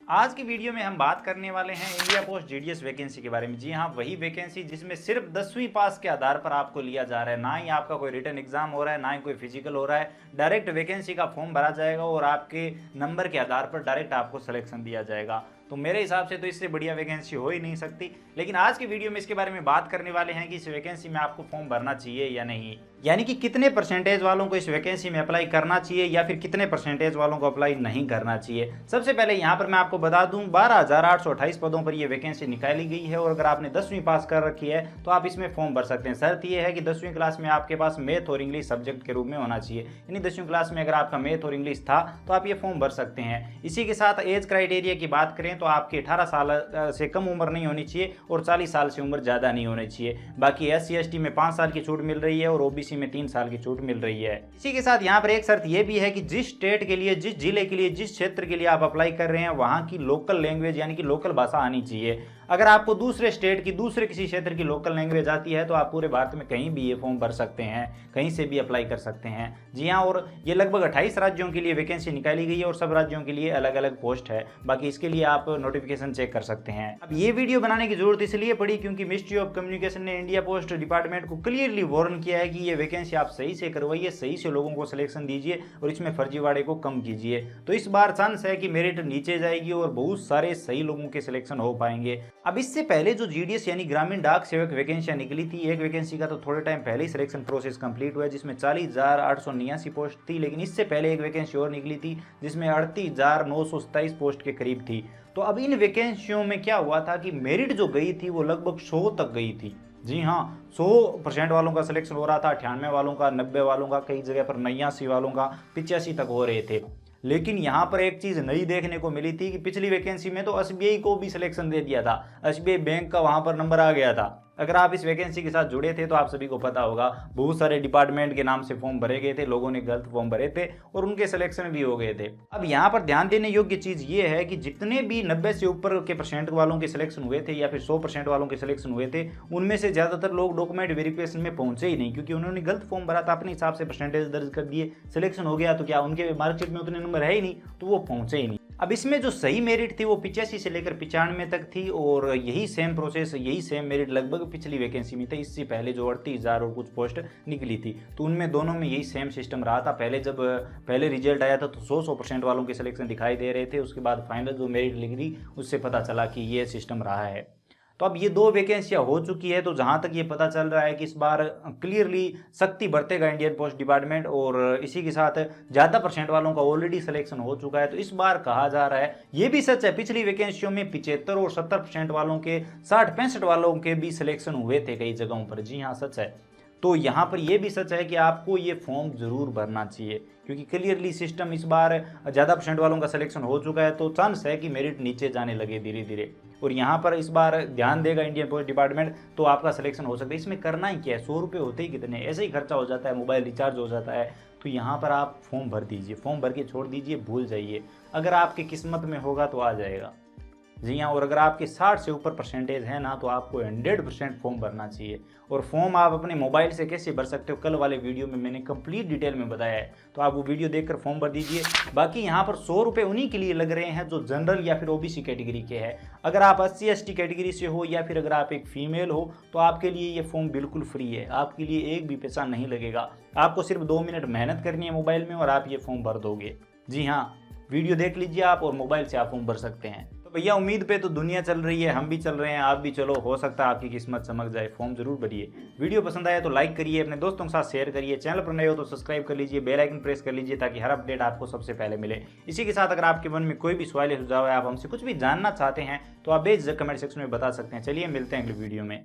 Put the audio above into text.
आज की वीडियो में हम बात करने वाले हैं इंडिया पोस्ट जीडीएस वैकेंसी के बारे में। जी हाँ, वही वैकेंसी जिसमें सिर्फ 10वीं पास के आधार पर आपको लिया जा रहा है। ना ही आपका कोई रिटन एग्जाम हो रहा है, ना ही कोई फिजिकल हो रहा है। डायरेक्ट वैकेंसी का फॉर्म भरा जाएगा और आपके नंबर के आधार पर डायरेक्ट आपको सिलेक्शन दिया जाएगा। तो मेरे हिसाब से तो इससे बढ़िया वैकेंसी हो ही नहीं सकती। लेकिन आज की वीडियो में इसके बारे में बात करने वाले हैं कि इस वैकेंसी में आपको फॉर्म भरना चाहिए या नहीं, यानी कि कितने परसेंटेज वालों को इस वैकेंसी में अप्लाई करना चाहिए या फिर कितने परसेंटेज वालों को अप्लाई नहीं करना चाहिए। सबसे पहले यहाँ पर मैं आपको बता दूं 12,828 पदों पर यह वैकेंसी निकाली गई है और अगर आपने 10वीं पास कर रखी है तो आप इसमें फॉर्म भर सकते हैं। शर्त यह है कि 10वीं क्लास में आपके पास मैथ और इंग्लिश सब्जेक्ट के रूप में होना चाहिए, यानी 10वीं क्लास में अगर आपका मैथ और इंग्लिश था तो आप ये फॉर्म भर सकते हैं। इसी के साथ एज क्राइटेरिया की बात करें तो आपकी 18 साल से कम उम्र नहीं होनी चाहिए और 40 साल से उम्र ज़्यादा नहीं होनी चाहिए। बाकी SC/ST में 5 साल की छूट मिल रही है और OBC में 3 साल की छूट मिल रही है। इसी के साथ यहाँ पर एक शर्त यह भी है कि जिस स्टेट के लिए, जिस जिले के लिए, जिस क्षेत्र के लिए आप अप्लाई कर रहे हैं वहाँ की लोकल लैंग्वेज यानी कि लोकल भाषा आनी चाहिए। अगर आपको दूसरे स्टेट की, दूसरे किसी क्षेत्र की लोकल लैंग्वेज आती है तो आप पूरे भारत में कहीं भी ये फॉर्म भर सकते हैं, कहीं से भी अप्लाई कर सकते हैं। जी हाँ, और ये लगभग 28 राज्यों के लिए वैकेंसी निकाली गई है और सब राज्यों के लिए अलग अलग पोस्ट है। बाकी इसके लिए आप नोटिफिकेशन चेक कर सकते हैं। अब ये वीडियो बनाने की जरूरत इसलिए पड़ी क्योंकि मिनिस्ट्री ऑफ कम्युनिकेशन ने इंडिया पोस्ट डिपार्टमेंट को क्लियरली वार्न किया है कि ये वैकेंसी आप सही से करवाइए, सही से लोगों को सिलेक्शन दीजिए और इसमें फर्जीवाड़े को कम कीजिए। तो इस बार चांस है कि मेरिट नीचे जाएगी और बहुत सारे सही लोगों के सिलेक्शन हो पाएंगे। अब इससे पहले जो जीडीएस यानी ग्रामीण डाक सेवक वैकेंसियां निकली थी, एक वैकेंसी का तो थोड़े टाइम पहले ही सिलेक्शन प्रोसेस कंप्लीट हुआ है जिसमें 40,889 पोस्ट थी। लेकिन इससे पहले एक वैकेंसी और निकली थी जिसमें 38,927 पोस्ट के करीब थी। तो अब इन वैकेंसियों में क्या हुआ था कि मेरिट जो गई थी वो लगभग 100 तक गई थी। जी हाँ, 100% वालों का सिलेक्शन हो रहा था, 98 वालों का, 90 वालों का, कई जगह पर 89 वालों का, 85 तक हो रहे थे। लेकिन यहाँ पर एक चीज़ नई देखने को मिली थी कि पिछली वैकेंसी में तो SBI को भी सिलेक्शन दे दिया था, SBI बैंक का वहाँ पर नंबर आ गया था। अगर आप इस वैकेंसी के साथ जुड़े थे तो आप सभी को पता होगा बहुत सारे डिपार्टमेंट के नाम से फॉर्म भरे गए थे, लोगों ने गलत फॉर्म भरे थे और उनके सिलेक्शन भी हो गए थे। अब यहाँ पर ध्यान देने योग्य चीज़ ये है कि जितने भी 90 से ऊपर के परसेंट वालों के सिलेक्शन हुए थे या फिर 100% वालों के सिलेक्शन हुए थे, उनमें से ज़्यादातर लोग डॉक्यूमेंट वेरिफिकेशन में पहुंचे ही नहीं क्योंकि उन्होंने गलत फॉर्म भरा था, अपने हिसाब से परसेंटेज दर्ज कर दिए, सिलेक्शन हो गया तो क्या उनके मार्कशीट में उतने नंबर है ही नहीं, तो वो पहुंचे ही नहीं। अब इसमें जो सही मेरिट थी वो 85 से लेकर 95 तक थी और यही सेम प्रोसेस, यही सेम मेरिट लगभग पिछली वैकेंसी में था। इससे पहले जो 38,000 और कुछ पोस्ट निकली थी तो उनमें दोनों में यही सेम सिस्टम रहा था। पहले जब पहले रिजल्ट आया था तो 100% वालों के सिलेक्शन दिखाई दे रहे थे, उसके बाद फाइनल जो मेरिट निकली उससे पता चला कि ये सिस्टम रहा है। तो अब ये 2 वैकेंसियां हो चुकी है तो जहां तक ये पता चल रहा है कि इस बार क्लियरली सख्ती बरतेगा इंडियन पोस्ट डिपार्टमेंट और इसी के साथ ज़्यादा परसेंट वालों का ऑलरेडी सिलेक्शन हो चुका है। तो इस बार कहा जा रहा है, ये भी सच है, पिछली वैकेंसियों में 75 और 70% वालों के, 60-65 वालों के भी सिलेक्शन हुए थे कई जगहों पर। जी हाँ, सच है। तो यहाँ पर यह भी सच है कि आपको ये फॉर्म जरूर भरना चाहिए क्योंकि क्लियरली सिस्टम इस बार ज़्यादा परसेंट वालों का सिलेक्शन हो चुका है तो चांस है कि मेरिट नीचे जाने लगे धीरे धीरे। और यहाँ पर इस बार ध्यान देगा इंडियन पोस्ट डिपार्टमेंट तो आपका सिलेक्शन हो सकता है। इसमें करना ही क्या है, 100 रुपये होते ही कितने, ऐसे ही खर्चा हो जाता है, मोबाइल रिचार्ज हो जाता है। तो यहाँ पर आप फॉर्म भर दीजिए, फॉर्म भर के छोड़ दीजिए, भूल जाइए। अगर आपकी किस्मत में होगा तो आ जाएगा। जी हाँ, और अगर आपके 60 से ऊपर परसेंटेज है ना तो आपको 100% फॉर्म भरना चाहिए। और फॉर्म आप अपने मोबाइल से कैसे भर सकते हो कल वाले वीडियो में मैंने कंप्लीट डिटेल में बताया है, तो आप वो वीडियो देखकर फॉर्म भर दीजिए। बाकी यहाँ पर 100 रुपये उन्हीं के लिए लग रहे हैं जो जनरल या फिर OBC कैटेगरी के हैं। अगर आप SC/ST कैटेगरी से हो या फिर अगर आप एक फीमेल हो तो आपके लिए ये फॉर्म बिल्कुल फ्री है, आपके लिए एक भी पैसा नहीं लगेगा। आपको सिर्फ 2 मिनट मेहनत करनी है मोबाइल में और आप ये फॉर्म भर दोगे। जी हाँ, वीडियो देख लीजिए आप और मोबाइल से आप फॉर्म भर सकते हैं। भैया उम्मीद पे तो दुनिया चल रही है, हम भी चल रहे हैं, आप भी चलो, हो सकता है आपकी किस्मत चमक जाए। फॉर्म जरूर भरिए। वीडियो पसंद आया तो लाइक करिए, अपने दोस्तों के साथ शेयर करिए, चैनल पर नए हो तो सब्सक्राइब कर लीजिए, बेल आइकन प्रेस कर लीजिए ताकि हर अपडेट आपको सबसे पहले मिले। इसी के साथ अगर आपके मन में कोई भी सवाल या सुझाव है, आप हमसे कुछ भी जानना चाहते हैं तो आप बेझिझक कमेंट सेक्शन में बता सकते हैं। चलिए मिलते हैं अगले वीडियो में।